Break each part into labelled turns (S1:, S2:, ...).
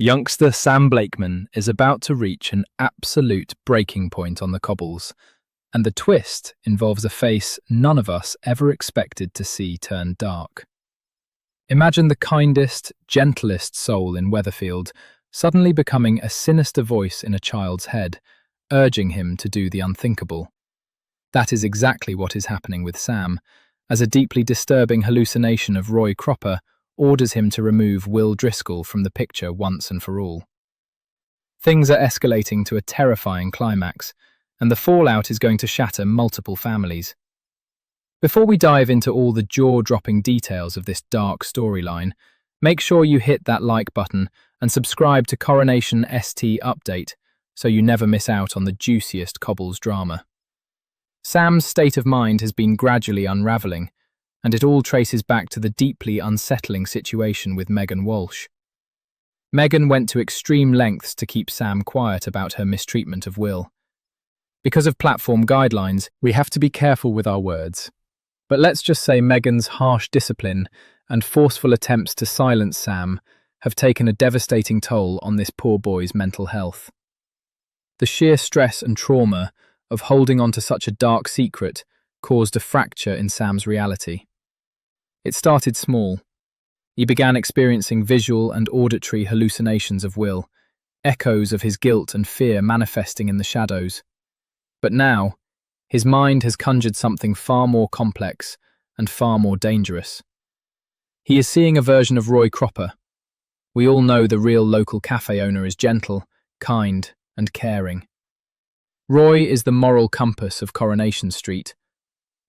S1: Youngster Sam Blakeman is about to reach an absolute breaking point on the cobbles, and the twist involves a face none of us ever expected to see turn dark. Imagine the kindest, gentlest soul in Weatherfield suddenly becoming a sinister voice in a child's head, urging him to do the unthinkable. That is exactly what is happening with Sam, as a deeply disturbing hallucination of Roy Cropper orders him to remove Will Driscoll from the picture once and for all. Things are escalating to a terrifying climax, and the fallout is going to shatter multiple families. Before we dive into all the jaw-dropping details of this dark storyline, make sure you hit that like button and subscribe to CoronationST Update so you never miss out on the juiciest Cobbles drama. Sam's state of mind has been gradually unravelling, and it all traces back to the deeply unsettling situation with Megan Walsh. Megan went to extreme lengths to keep Sam quiet about her mistreatment of Will. Because of platform guidelines, we have to be careful with our words. But let's just say Megan's harsh discipline and forceful attempts to silence Sam have taken a devastating toll on this poor boy's mental health. The sheer stress and trauma of holding on to such a dark secret caused a fracture in Sam's reality. It started small. He began experiencing visual and auditory hallucinations of Will, echoes of his guilt and fear manifesting in the shadows. But now, his mind has conjured something far more complex and far more dangerous. He is seeing a version of Roy Cropper. We all know the real local cafe owner is gentle, kind, and caring. Roy is the moral compass of Coronation Street.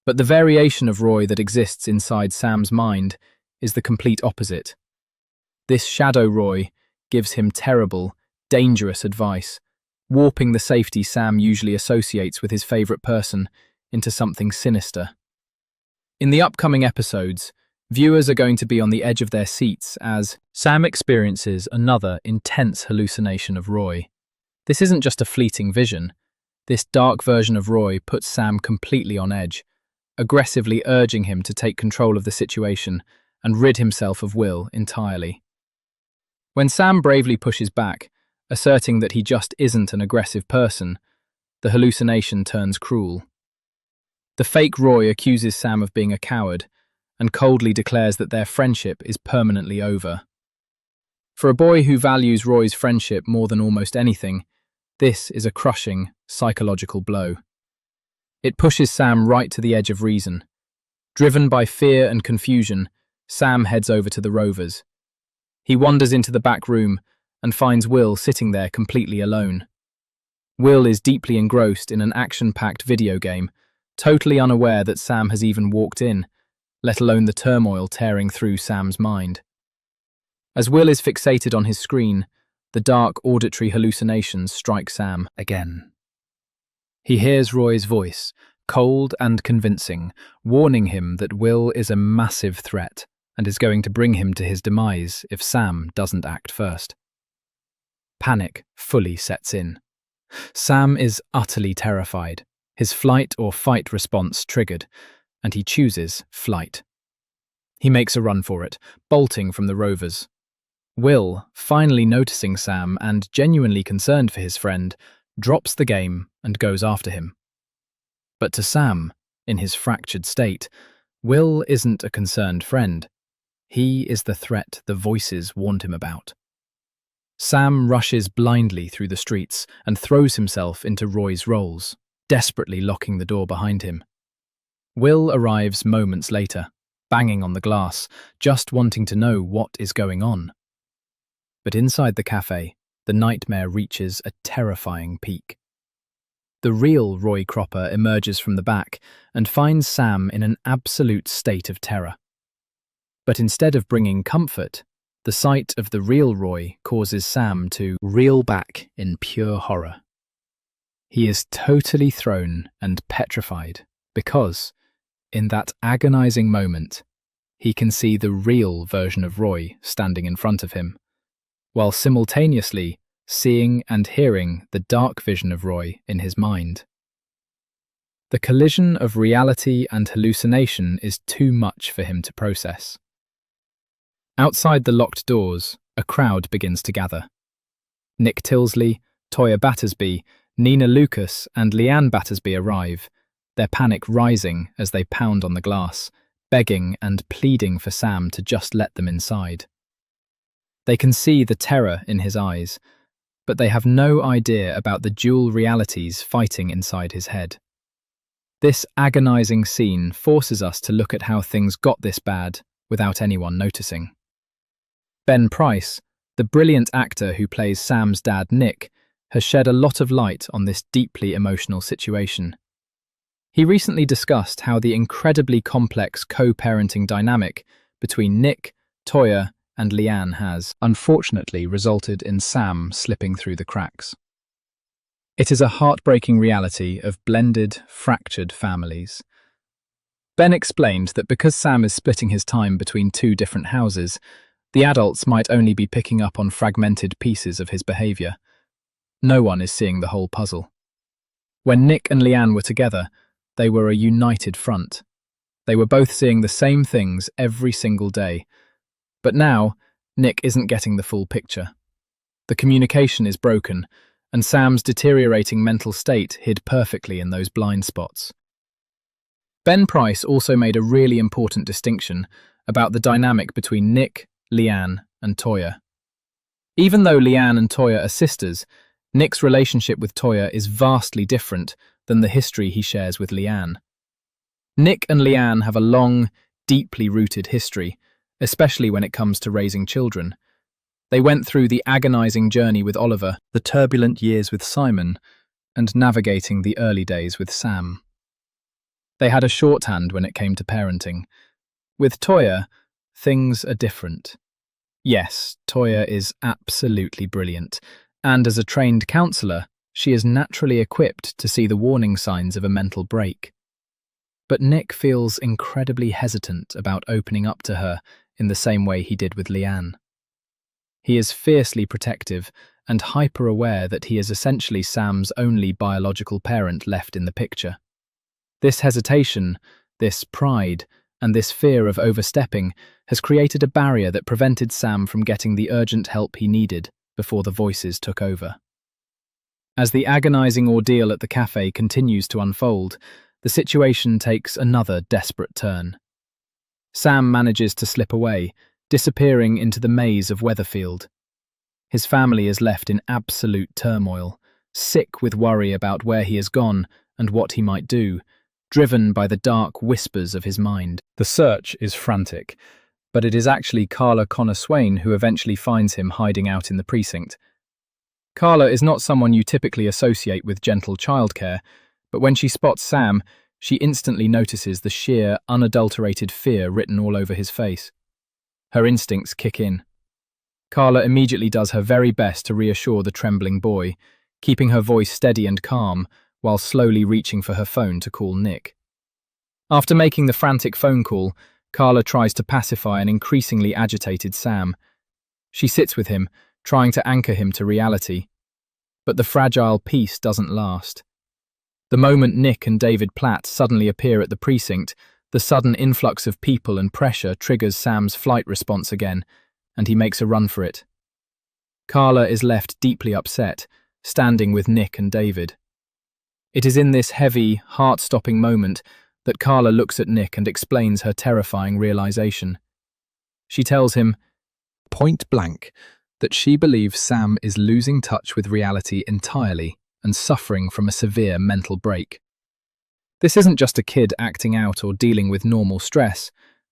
S1: But the variation of Roy that exists inside Sam's mind is the complete opposite. This shadow Roy gives him terrible, dangerous advice, warping the safety Sam usually associates with his favourite person into something sinister. In the upcoming episodes, viewers are going to be on the edge of their seats as Sam experiences another intense hallucination of Roy. This isn't just a fleeting vision. This dark version of Roy puts Sam completely on edge, aggressively urging him to take control of the situation and rid himself of Will entirely. When Sam bravely pushes back, asserting that he just isn't an aggressive person, the hallucination turns cruel. The fake Roy accuses Sam of being a coward and coldly declares that their friendship is permanently over. For a boy who values Roy's friendship more than almost anything, this is a crushing psychological blow. It pushes Sam right to the edge of reason. Driven by fear and confusion, Sam heads over to the Rovers. He wanders into the back room and finds Will sitting there completely alone. Will is deeply engrossed in an action-packed video game, totally unaware that Sam has even walked in, let alone the turmoil tearing through Sam's mind. As Will is fixated on his screen, the dark auditory hallucinations strike Sam again. He hears Roy's voice, cold and convincing, warning him that Will is a massive threat and is going to bring him to his demise if Sam doesn't act first. Panic fully sets in. Sam is utterly terrified, his flight or fight response triggered, and he chooses flight. He makes a run for it, bolting from the Rovers. Will, finally noticing Sam and genuinely concerned for his friend, drops the game and goes after him. But to Sam, in his fractured state, Will isn't a concerned friend. He is the threat the voices warned him about. Sam rushes blindly through the streets and throws himself into Roy's rolls, desperately locking the door behind him. Will arrives moments later, banging on the glass, just wanting to know what is going on. But inside the cafe, the nightmare reaches a terrifying peak. The real Roy Cropper emerges from the back and finds Sam in an absolute state of terror. But instead of bringing comfort, the sight of the real Roy causes Sam to reel back in pure horror. He is totally thrown and petrified because, in that agonizing moment, he can see the real version of Roy standing in front of him, while simultaneously seeing and hearing the dark vision of Roy in his mind. The collision of reality and hallucination is too much for him to process. Outside the locked doors, a crowd begins to gather. Nick Tilsley, Toya Battersby, Nina Lucas, and Leanne Battersby arrive, their panic rising as they pound on the glass, begging and pleading for Sam to just let them inside. They can see the terror in his eyes, but they have no idea about the dual realities fighting inside his head. This agonizing scene forces us to look at how things got this bad without anyone noticing. Ben Price, the brilliant actor who plays Sam's dad Nick, has shed a lot of light on this deeply emotional situation. He recently discussed how the incredibly complex co-parenting dynamic between Nick, Toya, and Leanne has, unfortunately, resulted in Sam slipping through the cracks. It is a heartbreaking reality of blended, fractured families. Ben explained that because Sam is splitting his time between two different houses, the adults might only be picking up on fragmented pieces of his behaviour. No one is seeing the whole puzzle. When Nick and Leanne were together, they were a united front. They were both seeing the same things every single day. But now, Nick isn't getting the full picture. The communication is broken, and Sam's deteriorating mental state hid perfectly in those blind spots. Ben Price also made a really important distinction about the dynamic between Nick, Leanne, and Toya. Even though Leanne and Toya are sisters, Nick's relationship with Toya is vastly different than the history he shares with Leanne. Nick and Leanne have a long, deeply rooted history, especially when it comes to raising children. They went through the agonizing journey with Oliver, the turbulent years with Simon, and navigating the early days with Sam. They had a shorthand when it came to parenting. With Toya, things are different. Yes, Toya is absolutely brilliant, and as a trained counsellor, she is naturally equipped to see the warning signs of a mental break. But Nick feels incredibly hesitant about opening up to her in the same way he did with Leanne. He is fiercely protective and hyper-aware that he is essentially Sam's only biological parent left in the picture. This hesitation, this pride, and this fear of overstepping has created a barrier that prevented Sam from getting the urgent help he needed before the voices took over. As the agonizing ordeal at the cafe continues to unfold, the situation takes another desperate turn. Sam manages to slip away, disappearing into the maze of Weatherfield. His family is left in absolute turmoil, sick with worry about where he has gone and what he might do, driven by the dark whispers of his mind. The search is frantic, but it is actually Carla Connor Swain who eventually finds him hiding out in the precinct. Carla is not someone you typically associate with gentle childcare, but when she spots Sam, she instantly notices the sheer, unadulterated fear written all over his face. Her instincts kick in. Carla immediately does her very best to reassure the trembling boy, keeping her voice steady and calm while slowly reaching for her phone to call Nick. After making the frantic phone call, Carla tries to pacify an increasingly agitated Sam. She sits with him, trying to anchor him to reality. But the fragile peace doesn't last. The moment Nick and David Platt suddenly appear at the precinct, the sudden influx of people and pressure triggers Sam's flight response again, and he makes a run for it. Carla is left deeply upset, standing with Nick and David. It is in this heavy, heart-stopping moment that Carla looks at Nick and explains her terrifying realization. She tells him, point blank, that she believes Sam is losing touch with reality entirely and suffering from a severe mental break. This isn't just a kid acting out or dealing with normal stress.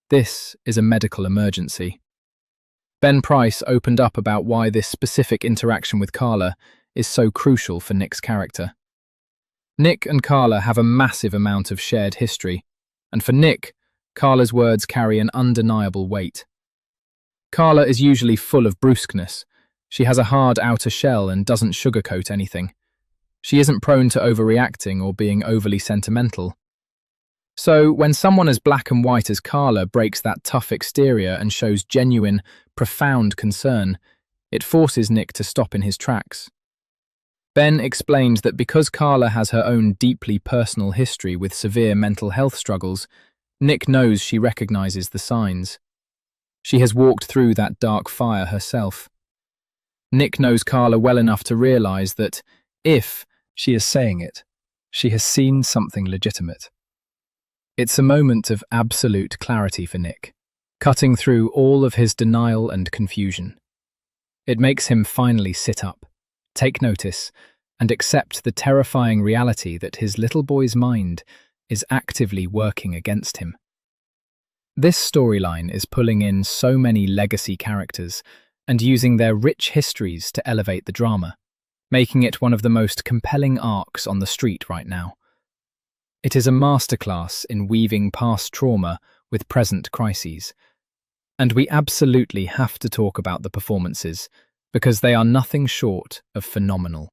S1: This is a medical emergency. Ben Price opened up about why this specific interaction with Carla is so crucial for Nick's character. Nick and Carla have a massive amount of shared history, and for Nick, Carla's words carry an undeniable weight. Carla is usually full of brusqueness. She has a hard outer shell and doesn't sugarcoat anything. She isn't prone to overreacting or being overly sentimental. So, when someone as black and white as Carla breaks that tough exterior and shows genuine, profound concern, it forces Nick to stop in his tracks. Ben explained that because Carla has her own deeply personal history with severe mental health struggles, Nick knows she recognizes the signs. She has walked through that dark fire herself. Nick knows Carla well enough to realise that, if she is saying it, she has seen something legitimate. It's a moment of absolute clarity for Nick, cutting through all of his denial and confusion. It makes him finally sit up, take notice, and accept the terrifying reality that his little boy's mind is actively working against him. This storyline is pulling in so many legacy characters and using their rich histories to elevate the drama, making it one of the most compelling arcs on the street right now. It is a masterclass in weaving past trauma with present crises. And we absolutely have to talk about the performances, because they are nothing short of phenomenal.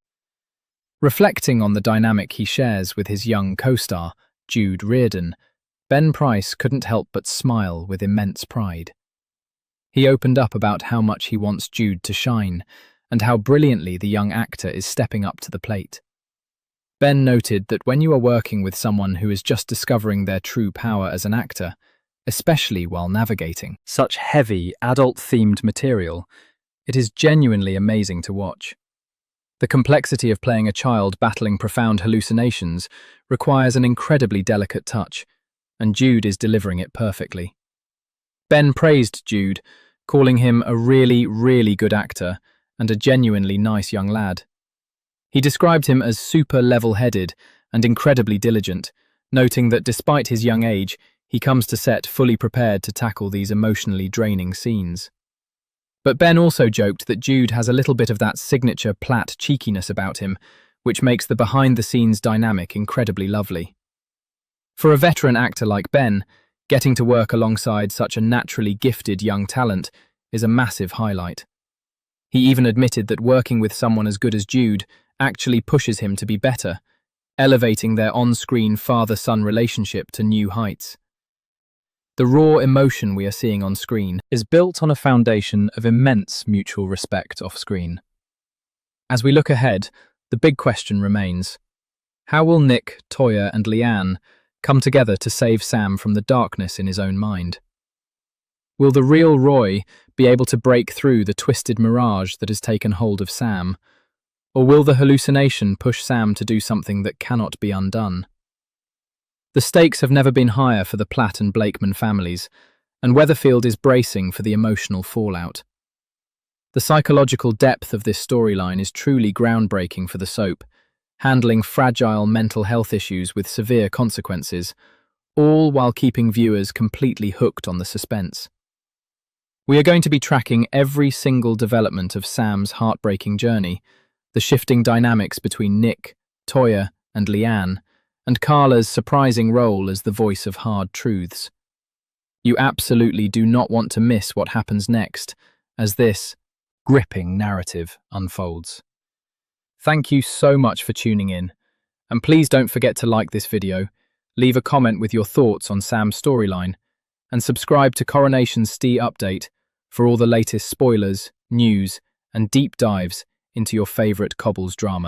S1: Reflecting on the dynamic he shares with his young co-star, Jude Reardon, Ben Price couldn't help but smile with immense pride. He opened up about how much he wants Jude to shine, and how brilliantly the young actor is stepping up to the plate. Ben noted that when you are working with someone who is just discovering their true power as an actor, especially while navigating such heavy, adult-themed material, it is genuinely amazing to watch. The complexity of playing a child battling profound hallucinations requires an incredibly delicate touch, and Jude is delivering it perfectly. Ben praised Jude, calling him a really, really good actor and a genuinely nice young lad. He described him as super level-headed and incredibly diligent, noting that despite his young age, he comes to set fully prepared to tackle these emotionally draining scenes. But Ben also joked that Jude has a little bit of that signature Platt cheekiness about him, which makes the behind-the-scenes dynamic incredibly lovely. For a veteran actor like Ben, getting to work alongside such a naturally gifted young talent is a massive highlight. He even admitted that working with someone as good as Jude actually pushes him to be better, elevating their on-screen father-son relationship to new heights. The raw emotion we are seeing on screen is built on a foundation of immense mutual respect off-screen. As we look ahead, the big question remains: how will Nick, Toya, and Leanne come together to save Sam from the darkness in his own mind? Will the real Roy be able to break through the twisted mirage that has taken hold of Sam? Or will the hallucination push Sam to do something that cannot be undone? The stakes have never been higher for the Platt and Blakeman families, and Weatherfield is bracing for the emotional fallout. The psychological depth of this storyline is truly groundbreaking for the soap, handling fragile mental health issues with severe consequences, all while keeping viewers completely hooked on the suspense. We are going to be tracking every single development of Sam's heartbreaking journey, the shifting dynamics between Nick, Toya, and Leanne, and Carla's surprising role as the voice of hard truths. You absolutely do not want to miss what happens next as this gripping narrative unfolds. Thank you so much for tuning in, and please don't forget to like this video, leave a comment with your thoughts on Sam's storyline, and subscribe to CoronationST Update for all the latest spoilers, news, and deep dives into your favourite Cobbles drama.